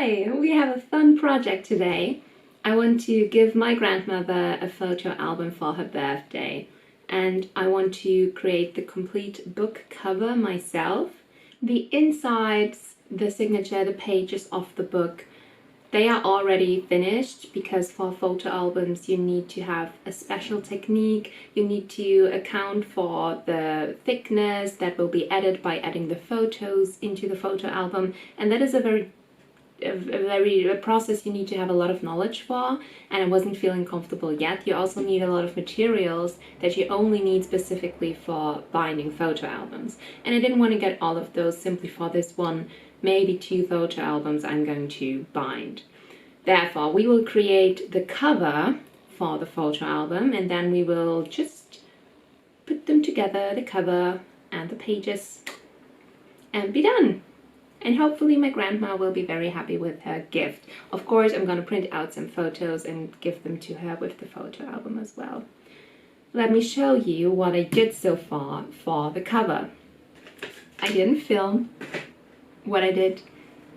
Hi, we have a fun project today. I want to give my grandmother a photo album for her birthday, and I want to create the complete book cover myself. The insides, the signature, the pages of the book, they are already finished because for photo albums you need to have a special technique. You need to account for the thickness that will be added by adding the photos into the photo album, and that is a process you need to have a lot of knowledge for, and I wasn't feeling comfortable yet. You also need a lot of materials that you only need specifically for binding photo albums, and I didn't want to get all of those simply for this one, maybe 2 photo albums I'm going to bind. Therefore, we will create the cover for the photo album, and then we will just put them together, the cover and the pages, and be done. And hopefully my grandma will be very happy with her gift. Of course, I'm going to print out some photos and give them to her with the photo album as well. Let me show you what I did so far for the cover. I didn't film what I did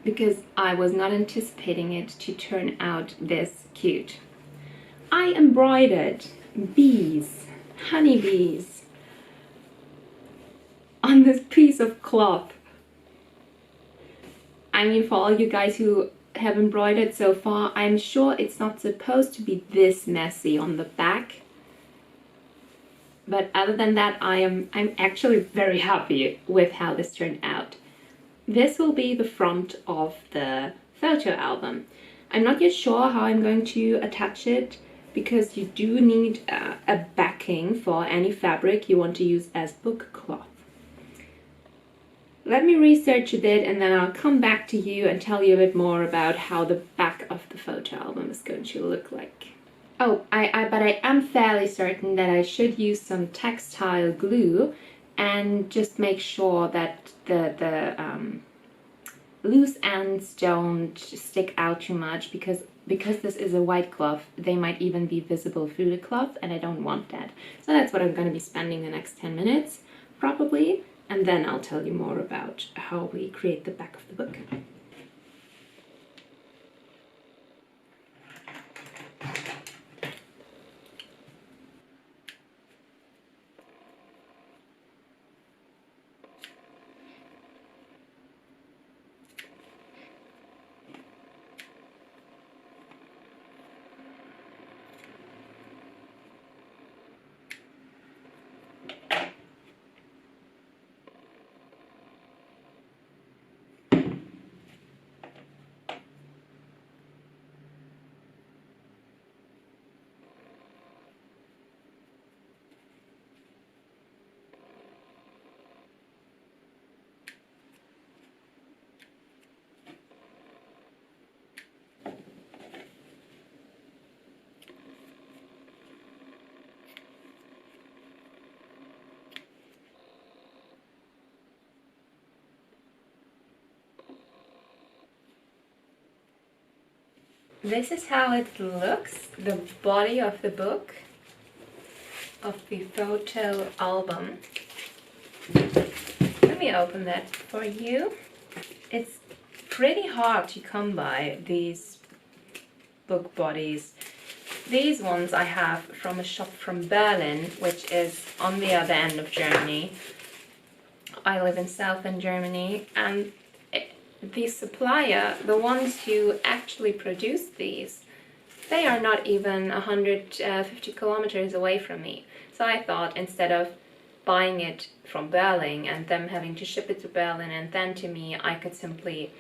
because I was not anticipating it to turn out this cute. I embroidered bees, honeybees, on this piece of cloth. I mean, for all you guys who have embroidered so far, I'm sure it's not supposed to be this messy on the back. But other than that, I'm actually very happy with how this turned out. This will be the front of the photo album. I'm not yet sure how I'm going to attach it, because you do need a backing for any fabric you want to use as book cloth. Let me research a bit and then I'll come back to you and tell you a bit more about how the back of the photo album is going to look like. Oh, but I am fairly certain that I should use some textile glue and just make sure that the loose ends don't stick out too much, because this is a white cloth, they might even be visible through the cloth, and I don't want that. So that's what I'm going to be spending the next 10 minutes, probably. And then I'll tell you more about how we create the back of the book. This is how it looks, the body of the book, of the photo album. Let me open that for you. It's pretty hard to come by, these book bodies. These ones I have from a shop from Berlin, which is on the other end of Germany. I live in southern Germany, and the supplier, the ones who actually produce these, they are not even 150 kilometers away from me. So I thought, instead of buying it from Berlin and them having to ship it to Berlin and then to me, I could simply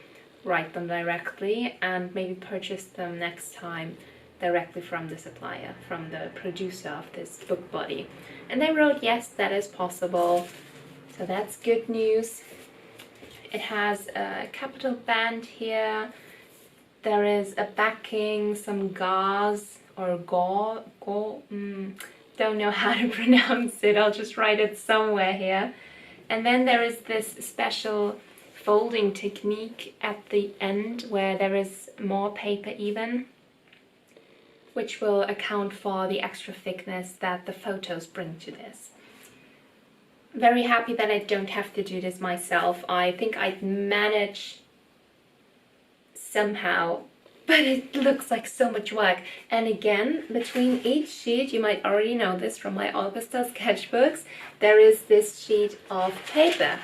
write them directly and maybe purchase them next time directly from the supplier, from the producer of this book body. And they wrote, yes, that is possible. So that's good news. It has a capital band here. There is a backing, some gauze or don't know how to pronounce it. I'll just write it somewhere here. And then there is this special folding technique at the end where there is more paper even, which will account for the extra thickness that the photos bring to this. Very happy that I don't have to do this myself. I think I'd manage somehow, but it looks like so much work. And again, between each sheet, you might already know this from my all pastel sketchbooks, there is this sheet of paper.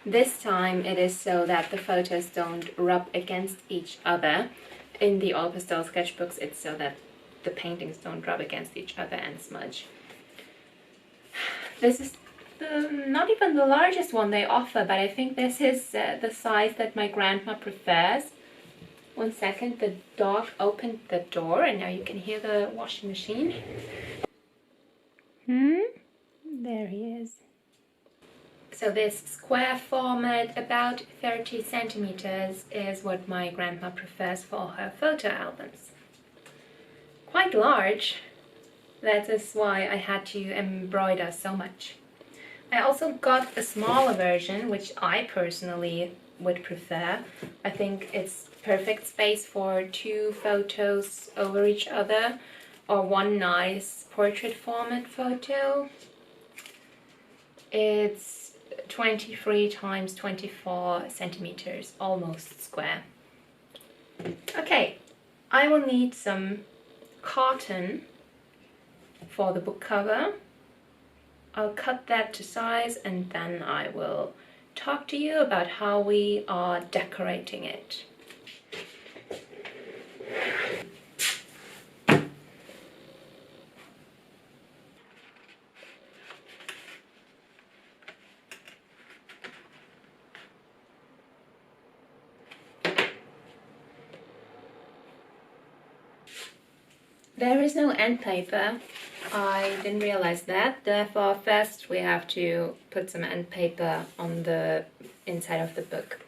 This time it is so that the photos don't rub against each other. In the all pastel sketchbooks, it's so that the paintings don't rub against each other and smudge. This is not even the largest one they offer, but I think this is the size that my grandma prefers. One second, the dog opened the door and now you can hear the washing machine. There he is. So this square format, about 30 centimeters, is what my grandma prefers for her photo albums. Quite large. That is why I had to embroider so much. I also got a smaller version, which I personally would prefer. I think it's perfect space for 2 photos over each other, or one nice portrait format photo. It's 23 times 24 centimeters, almost square. Okay, I will need some cotton for the book cover. I'll cut that to size and then I will talk to you about how we are decorating it. There is no end paper. I didn't realize that. Therefore, first we have to put some end paper on the inside of the book.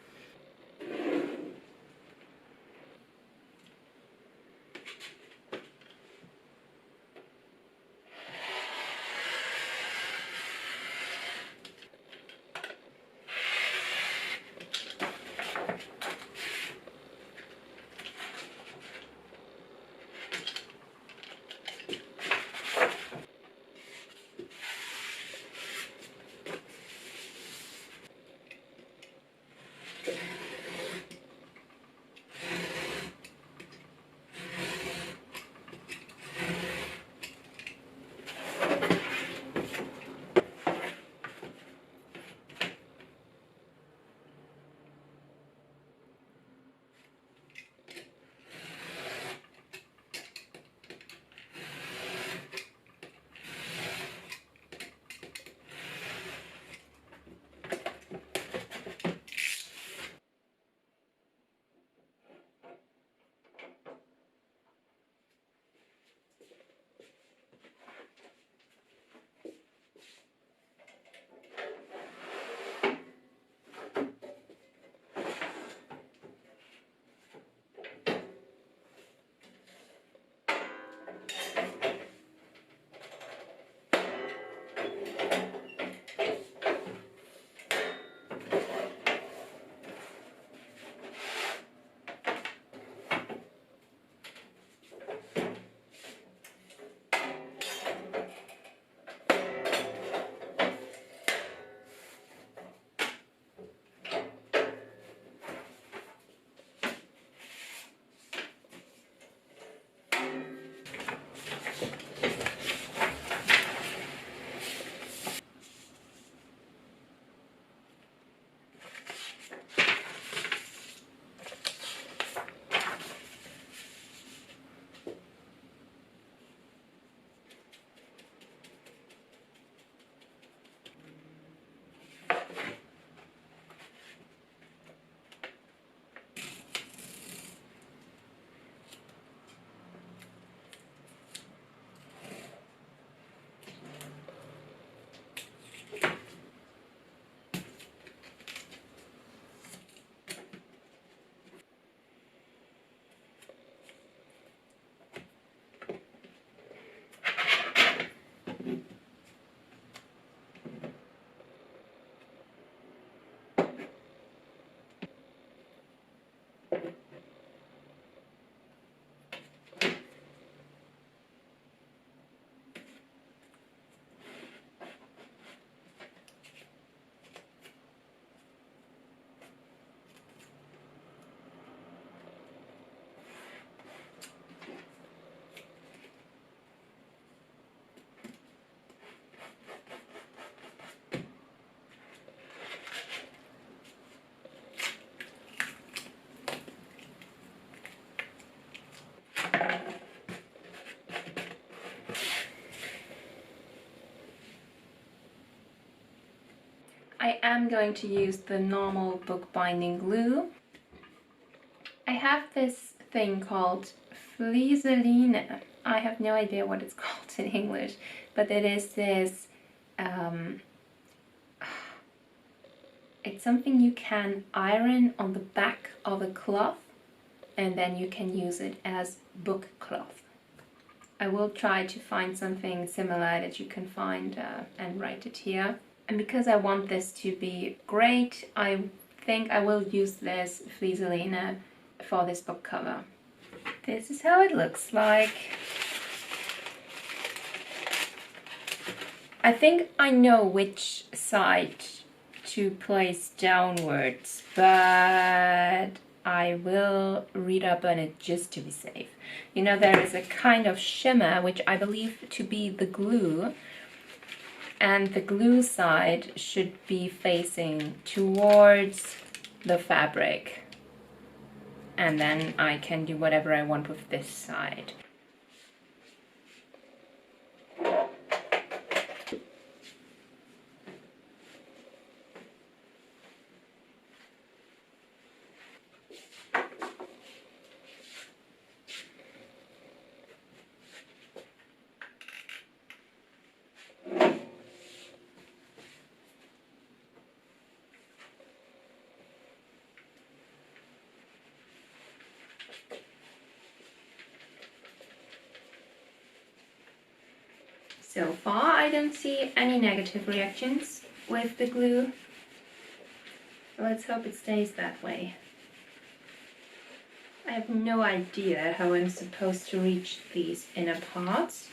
I am going to use the normal bookbinding glue. I have this thing called fliseline. I have no idea what it's called in English, but it is this, it's something you can iron on the back of a cloth, and then you can use it as book cloth. I will try to find something similar that you can find and write it here. And because I want this to be great, I think I will use this fliseline for this book cover. This is how it looks like. I think I know which side to place downwards, but I will read up on it just to be safe. You know, there is a kind of shimmer, which I believe to be the glue, and the glue side should be facing towards the fabric. And then I can do whatever I want with this side. So far, I don't see any negative reactions with the glue. Let's hope it stays that way. I have no idea how I'm supposed to reach these inner parts.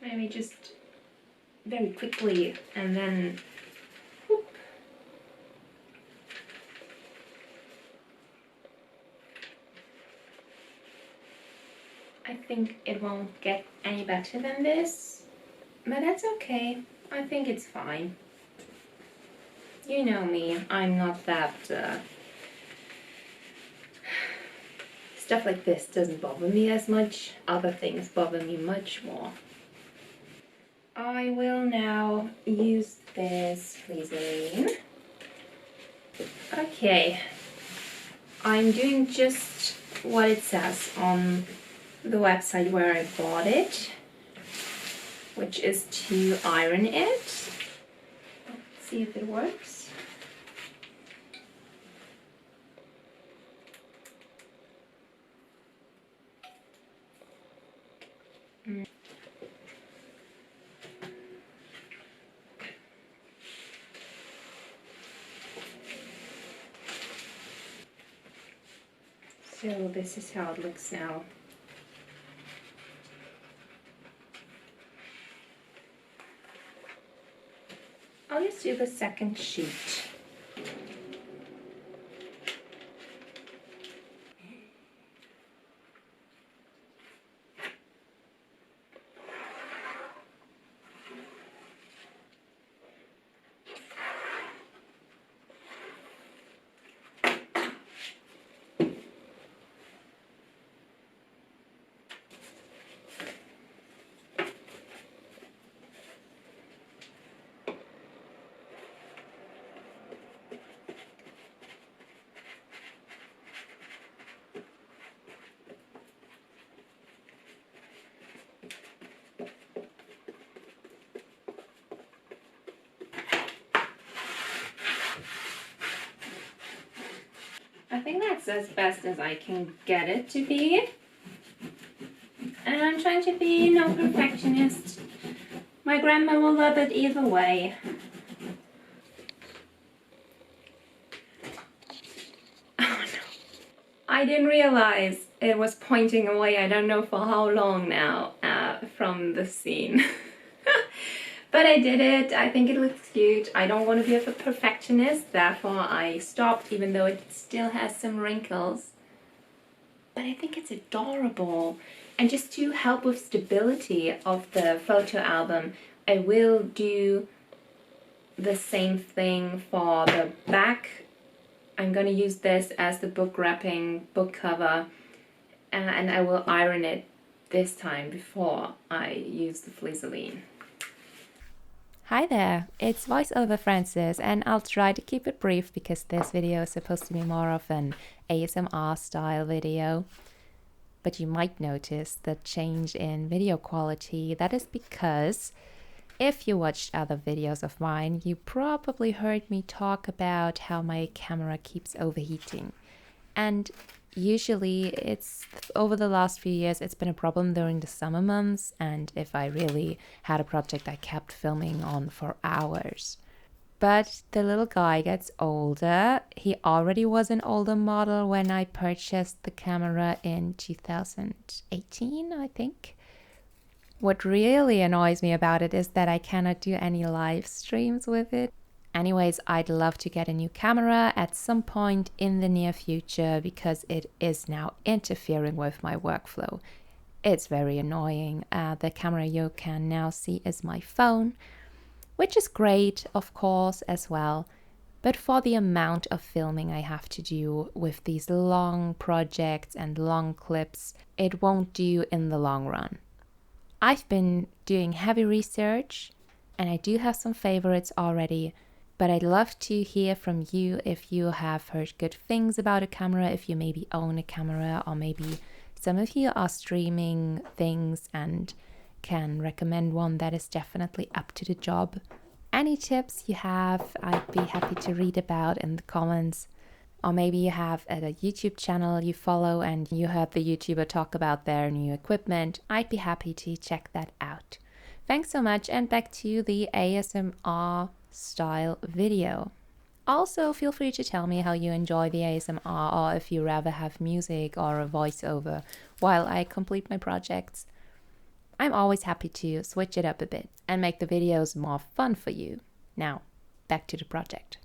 Maybe just very quickly and then whoop. I think it won't get any better than this, but that's okay. I think it's fine. You know me, I'm not that... Stuff like this doesn't bother me as much. Other things bother me much more. I will now use this fliseline. Okay, I'm doing just what it says on the website where I bought it, which is to iron it. Let's see if it works. So this is how it looks now. I'll just do the second sheet. I think that's as best as I can get it to be. And I'm trying to be no perfectionist. My grandma will love it either way. Oh no. I didn't realize it was pointing away, I don't know for how long now, from the scene. But I did it. I think it looks cute. I don't want to be a perfectionist, therefore I stopped, even though it still has some wrinkles. But I think it's adorable. And just to help with stability of the photo album, I will do the same thing for the back. I'm going to use this as the book wrapping book cover, and I will iron it this time before I use the fliseline. Hi there, it's voiceover Francis, and I'll try to keep it brief because this video is supposed to be more of an ASMR style video. But you might notice the change in video quality. That is because if you watched other videos of mine, you probably heard me talk about how my camera keeps overheating. And usually it's over the last few years it's been a problem during the summer months, and if I really had a project I kept filming on for hours. But the little guy gets older. He already was an older model when I purchased the camera in 2018, I think. What really annoys me about it is that I cannot do any live streams with it. Anyways, I'd love to get a new camera at some point in the near future because it is now interfering with my workflow. It's very annoying. The camera you can now see is my phone, which is great, of course, as well. But for the amount of filming I have to do with these long projects and long clips, it won't do in the long run. I've been doing heavy research and I do have some favorites already, but I'd love to hear from you if you have heard good things about a camera, if you maybe own a camera, or maybe some of you are streaming things and can recommend one that is definitely up to the job. Any tips you have, I'd be happy to read about in the comments. Or maybe you have a YouTube channel you follow and you heard the YouTuber talk about their new equipment. I'd be happy to check that out. Thanks so much, and back to the ASMR style video. Also, feel free to tell me how you enjoy the ASMR, or if you rather have music or a voiceover while I complete my projects. I'm always happy to switch it up a bit and make the videos more fun for you. Now, back to the project.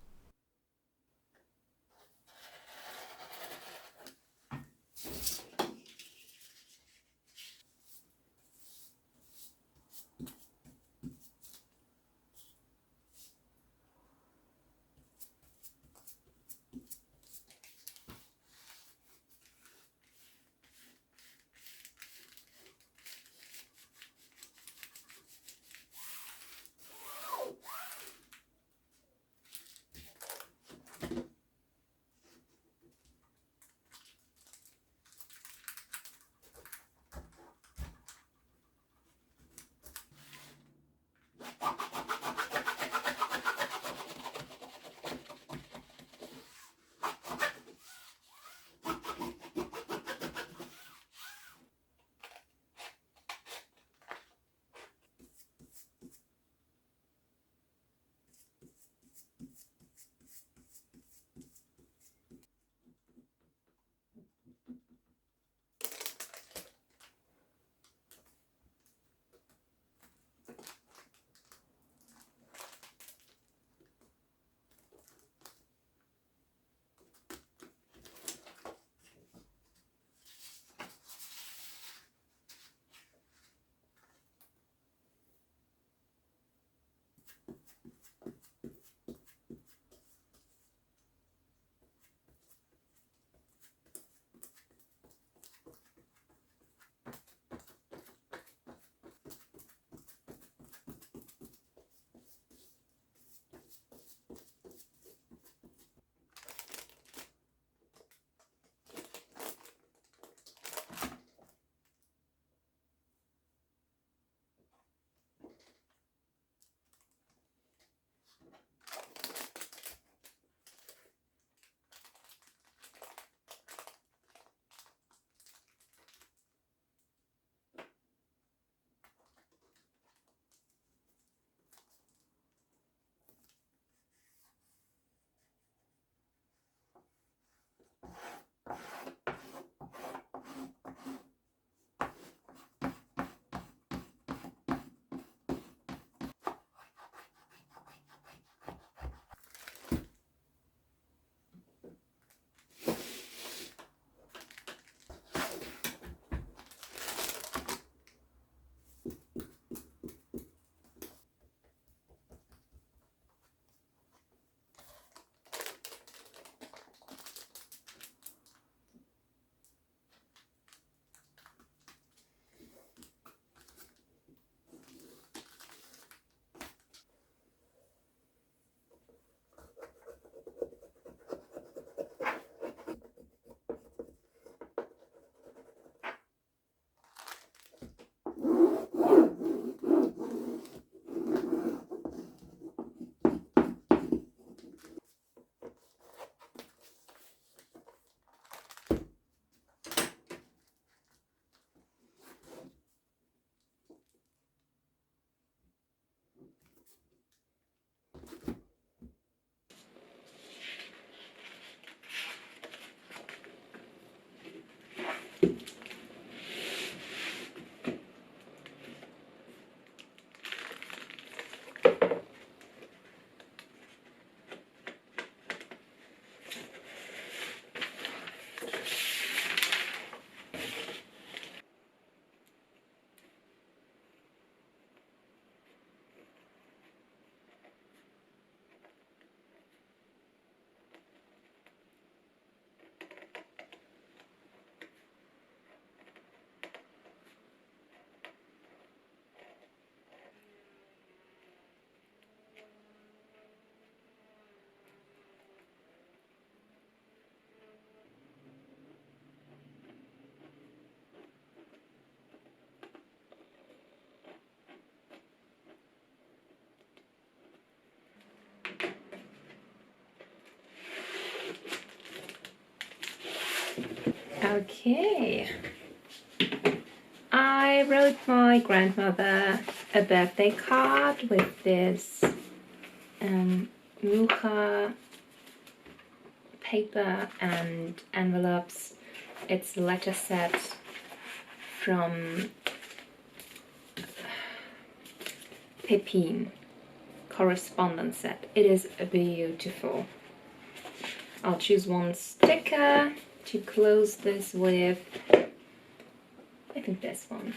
Okay. I wrote my grandmother a birthday card with this Mucha paper and envelopes. It's a letter set from Pepin correspondence set. It is beautiful. I'll choose one sticker to close this with. I think this one.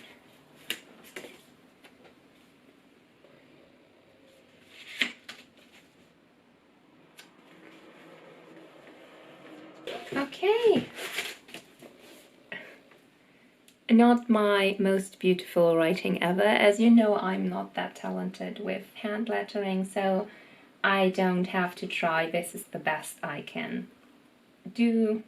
Okay. Not my most beautiful writing ever. As you know, I'm not that talented with hand lettering, so I don't have to try. This is the best I can do,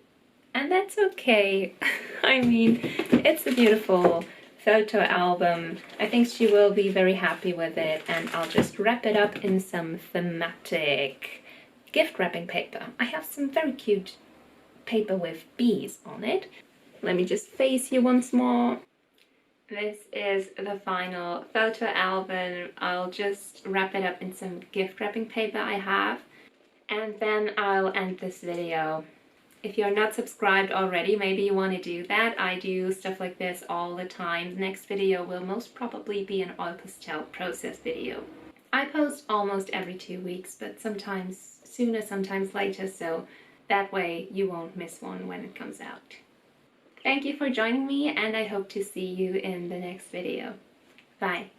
and that's okay. I mean, it's a beautiful photo album. I think she will be very happy with it, and I'll just wrap it up in some thematic gift wrapping paper. I have some very cute paper with bees on it. Let me just face you once more. This is the final photo album. I'll just wrap it up in some gift wrapping paper I have, and then I'll end this video. If you're not subscribed already, maybe you want to do that. I do stuff like this all the time. The next video will most probably be an oil pastel process video. I post almost every 2 weeks, but sometimes sooner, sometimes later, so that way you won't miss one when it comes out. Thank you for joining me, and I hope to see you in the next video. Bye!